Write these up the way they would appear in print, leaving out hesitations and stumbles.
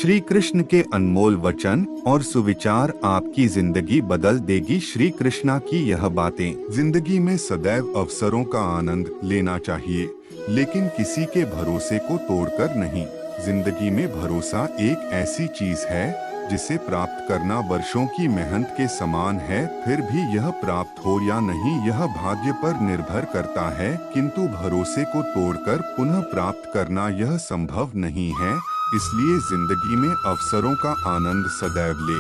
श्री कृष्ण के अनमोल वचन और सुविचार आपकी जिंदगी बदल देगी। श्री कृष्णा की यह बातें। जिंदगी में सदैव अवसरों का आनंद लेना चाहिए, लेकिन किसी के भरोसे को तोड़कर नहीं। जिंदगी में भरोसा एक ऐसी चीज है जिसे प्राप्त करना वर्षों की मेहनत के समान है। फिर भी यह प्राप्त हो या नहीं यह भाग्य पर निर्भर करता है, किंतु भरोसे को तोड़कर पुनः प्राप्त करना यह संभव नहीं है। इसलिए जिंदगी में अवसरों का आनंद सदैव ले,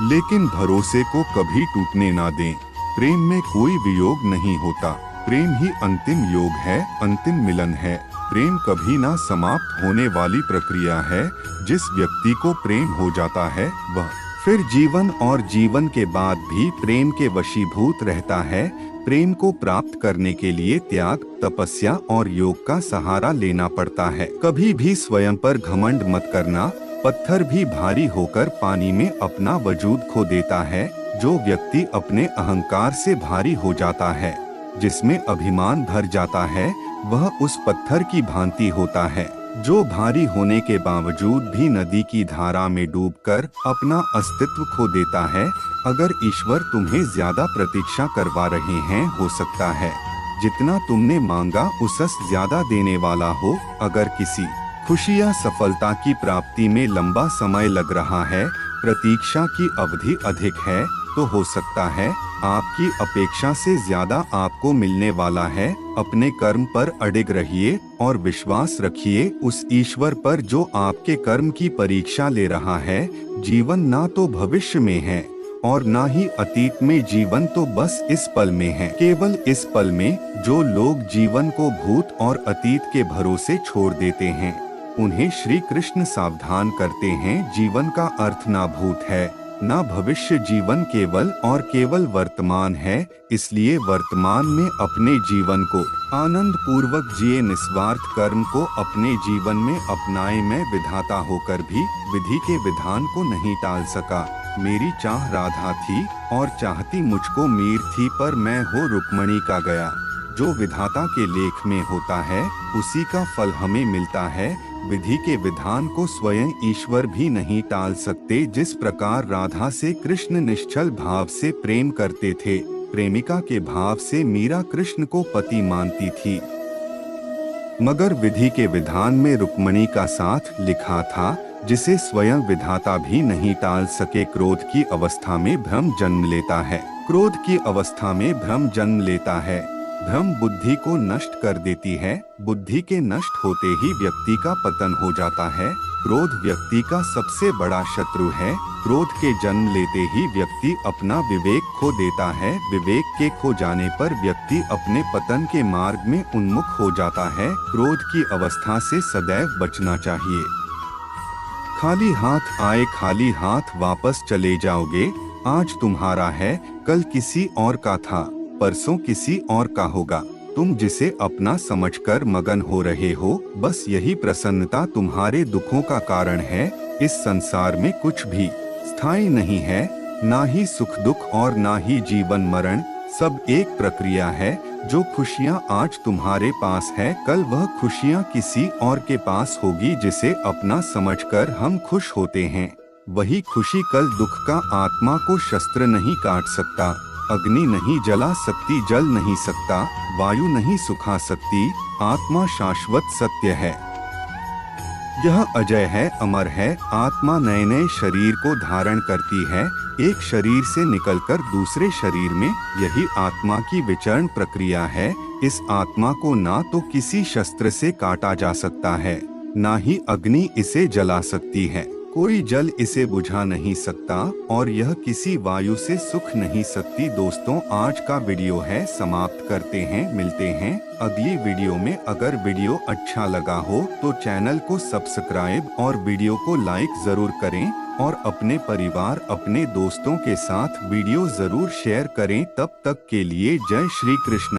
लेकिन भरोसे को कभी टूटने ना दें। प्रेम में कोई वियोग नहीं होता, प्रेम ही अंतिम योग है, अंतिम मिलन है। प्रेम कभी ना समाप्त होने वाली प्रक्रिया है। जिस व्यक्ति को प्रेम हो जाता है वह फिर जीवन और जीवन के बाद भी प्रेम के वशीभूत रहता है। प्रेम को प्राप्त करने के लिए त्याग, तपस्या और योग का सहारा लेना पड़ता है। कभी भी स्वयं पर घमंड मत करना। पत्थर भी भारी होकर पानी में अपना वजूद खो देता है। जो व्यक्ति अपने अहंकार से भारी हो जाता है, जिसमें अभिमान भर जाता है, वह उस पत्थर की भांति होता है जो भारी होने के बावजूद भी नदी की धारा में डूबकर अपना अस्तित्व खो देता है। अगर ईश्वर तुम्हें ज्यादा प्रतीक्षा करवा रहे हैं, हो सकता है जितना तुमने मांगा उससे ज्यादा देने वाला हो। अगर किसी खुशी या सफलता की प्राप्ति में लंबा समय लग रहा है, प्रतीक्षा की अवधि अधिक है, तो हो सकता है आपकी अपेक्षा से ज्यादा आपको मिलने वाला है। अपने कर्म पर अडिग रहिए और विश्वास रखिए उस ईश्वर पर जो आपके कर्म की परीक्षा ले रहा है। जीवन ना तो भविष्य में है और ना ही अतीत में, जीवन तो बस इस पल में है, केवल इस पल में। जो लोग जीवन को भूत और अतीत के भरोसे छोड़ देते हैं, उन्हें श्री कृष्ण सावधान करते हैं। जीवन का अर्थ ना भूत है ना भविष्य, जीवन केवल और केवल वर्तमान है। इसलिए वर्तमान में अपने जीवन को आनंद पूर्वक जिए, निस्वार्थ कर्म को अपने जीवन में अपनाए। मैं विधाता होकर भी विधि के विधान को नहीं टाल सका। मेरी चाह राधा थी और चाहती मुझको मीर थी, पर मैं हो रुक्मणी का गया। जो विधाता के लेख में होता है उसी का फल हमें मिलता है। विधि के विधान को स्वयं ईश्वर भी नहीं टाल सकते। जिस प्रकार राधा से कृष्ण निश्चल भाव से प्रेम करते थे, प्रेमिका के भाव से मीरा कृष्ण को पति मानती थी, मगर विधि के विधान में रुक्मणी का साथ लिखा था, जिसे स्वयं विधाता भी नहीं टाल सके। क्रोध की अवस्था में भ्रम जन्म लेता है। क्रोध की अवस्था में भ्रम जन्म लेता है। भ्रम बुद्धि को नष्ट कर देती है। बुद्धि के नष्ट होते ही व्यक्ति का पतन हो जाता है। क्रोध व्यक्ति का सबसे बड़ा शत्रु है। क्रोध के जन्म लेते ही व्यक्ति अपना विवेक खो देता है। विवेक के खो जाने पर व्यक्ति अपने पतन के मार्ग में उन्मुख हो जाता है। क्रोध की अवस्था से सदैव बचना चाहिए। खाली हाथ आए खाली हाथ वापस चले जाओगे। आज तुम्हारा है, कल किसी और का था, परसों किसी और का होगा। तुम जिसे अपना समझकर मगन हो रहे हो, बस यही प्रसन्नता तुम्हारे दुखों का कारण है। इस संसार में कुछ भी स्थायी नहीं है, ना ही सुख दुख और ना ही जीवन मरण। सब एक प्रक्रिया है। जो खुशियाँ आज तुम्हारे पास है, कल वह खुशियाँ किसी और के पास होगी। जिसे अपना समझकर हम खुश होते हैं, वही खुशी कल दुख का। आत्मा को शस्त्र नहीं काट सकता, अग्नि नहीं जला सकती, जल नहीं सकता, वायु नहीं सुखा सकती। आत्मा शाश्वत सत्य है, यह अजय है, अमर है। आत्मा नए नए शरीर को धारण करती है, एक शरीर से निकलकर दूसरे शरीर में। यही आत्मा की विचरण प्रक्रिया है। इस आत्मा को ना तो किसी शस्त्र से काटा जा सकता है, ना ही अग्नि इसे जला सकती है। कोई जल इसे बुझा नहीं सकता और यह किसी वायु से सुख नहीं सकती। दोस्तों, आज का वीडियो है समाप्त करते हैं, मिलते हैं अगली वीडियो में। अगर वीडियो अच्छा लगा हो तो चैनल को सब्सक्राइब और वीडियो को लाइक जरूर करें और अपने परिवार, अपने दोस्तों के साथ वीडियो जरूर शेयर करें। तब तक के लिए जय श्री कृष्ण।